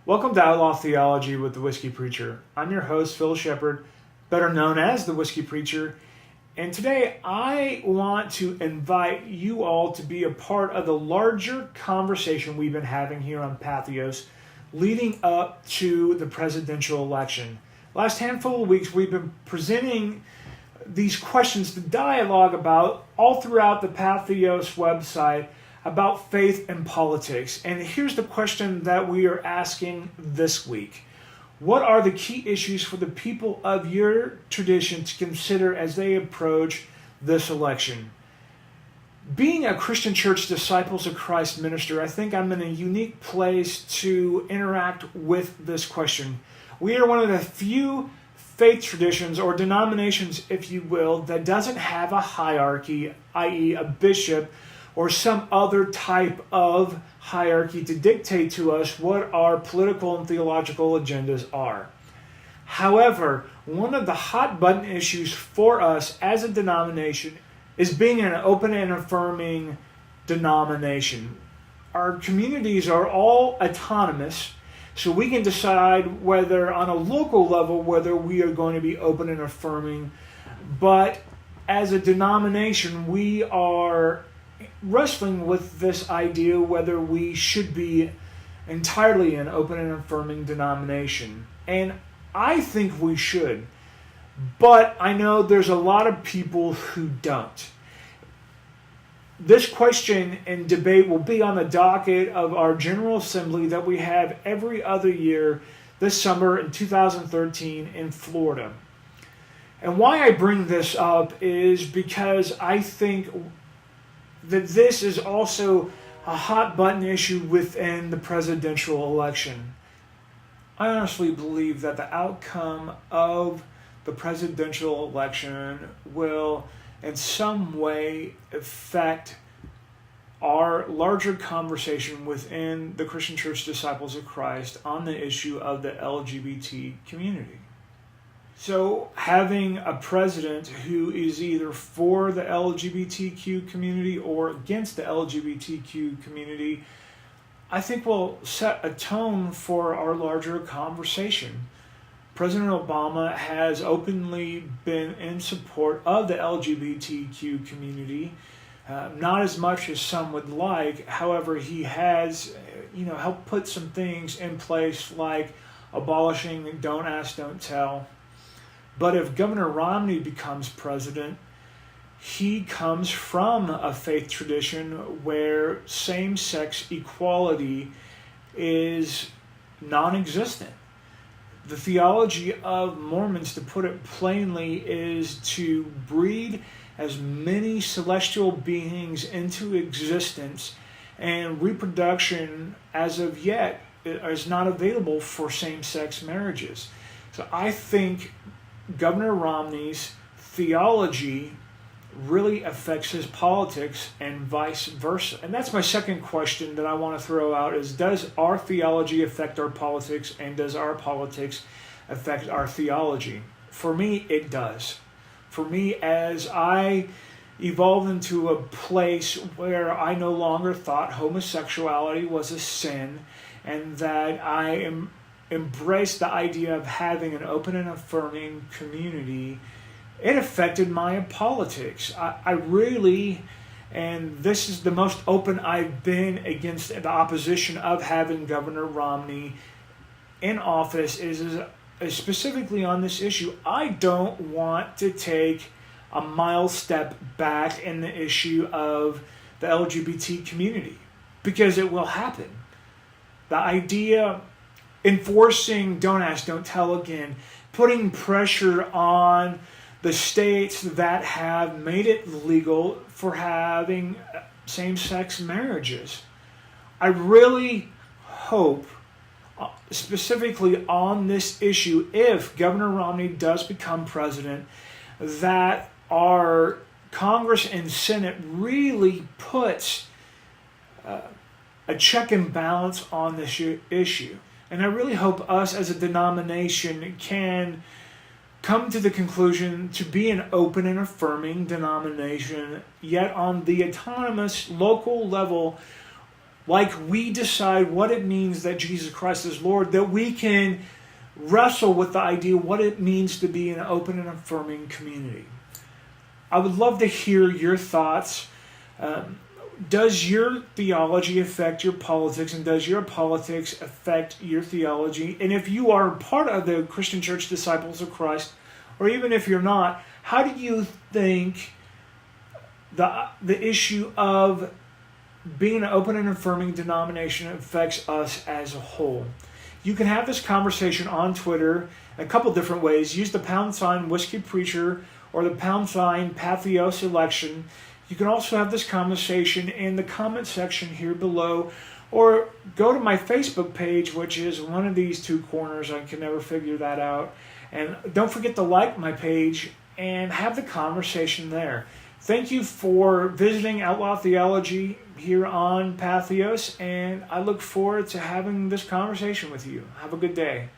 Welcome to Outlaw Theology with the Whiskey Preacher. I'm your host, Phil Shepard, better known as the Whiskey Preacher. And today I want to invite you all to be a part of the larger conversation we've been having here on Patheos leading up to the presidential election. Last handful of weeks we've been presenting these questions, the dialogue about all throughout the Patheos website about faith and politics. And here's the question that we are asking this week. What are the key issues for the people of your tradition to consider as they approach this election? Being a Christian Church Disciples of Christ minister, I think I'm in a unique place to interact with this question. We are one of the few faith traditions or denominations, if you will, that doesn't have a hierarchy, i.e. a bishop, or some other type of hierarchy to dictate to us what our political and theological agendas are. However, one of the hot button issues for us as a denomination is being an open and affirming denomination. Our communities are all autonomous, so we can decide whether on a local level whether we are going to be open and affirming, but as a denomination we are wrestling with this idea whether we should be entirely an open and affirming denomination. And I think we should, but I know there's a lot of people who don't. This question and debate will be on the docket of our General Assembly that we have every other year this summer in 2013 in Florida. And why I bring this up is because I think that this is also a hot button issue within the presidential election. I honestly believe that the outcome of the presidential election will in some way affect our larger conversation within the Christian Church Disciples of Christ on the issue of the LGBT community. So having a president who is either for the LGBTQ community or against the LGBTQ community, I think will set a tone for our larger conversation. President Obama has openly been in support of the LGBTQ community, not as much as some would like. However, he has, helped put some things in place like abolishing Don't Ask, Don't Tell. But if Governor Romney becomes president, he comes from a faith tradition where same-sex equality is non-existent. The theology of Mormons, to put it plainly, is to breed as many celestial beings into existence, and reproduction as of yet is not available for same-sex marriages. So I think Governor Romney's theology really affects his politics and vice versa. And that's my second question that I want to throw out is, does our theology affect our politics, and does our politics affect our theology? For me, it does. For me, as I evolved into a place where I no longer thought homosexuality was a sin, and that I embraced the idea of having an open and affirming community, it affected my politics. I really, and this is the most open I've been against the opposition of having Governor Romney in office, is specifically on this issue. I don't want to take a mild step back in the issue of the LGBT community, because it will happen. The idea enforcing Don't Ask, Don't Tell again, putting pressure on the states that have made it legal for having same-sex marriages. I really hope, specifically on this issue, if Governor Romney does become president, that our Congress and Senate really puts a check and balance on this issue. And I really hope us as a denomination can come to the conclusion to be an open and affirming denomination, yet on the autonomous local level, like we decide what it means that Jesus Christ is Lord, that we can wrestle with the idea what it means to be an open and affirming community. I would love to hear your thoughts. Does your theology affect your politics, and does your politics affect your theology? And if you are part of the Christian Church Disciples of Christ, or even if you're not, how do you think the issue of being an open and affirming denomination affects us as a whole? You can have this conversation on Twitter a couple different ways. Use the # Whiskey Preacher or the # Patheos election. You can also have this conversation in the comment section here below, or go to my Facebook page, which is one of these two corners. I can never figure that out. And don't forget to like my page and have the conversation there. Thank you for visiting Outlaw Theology here on Patheos, and I look forward to having this conversation with you. Have a good day.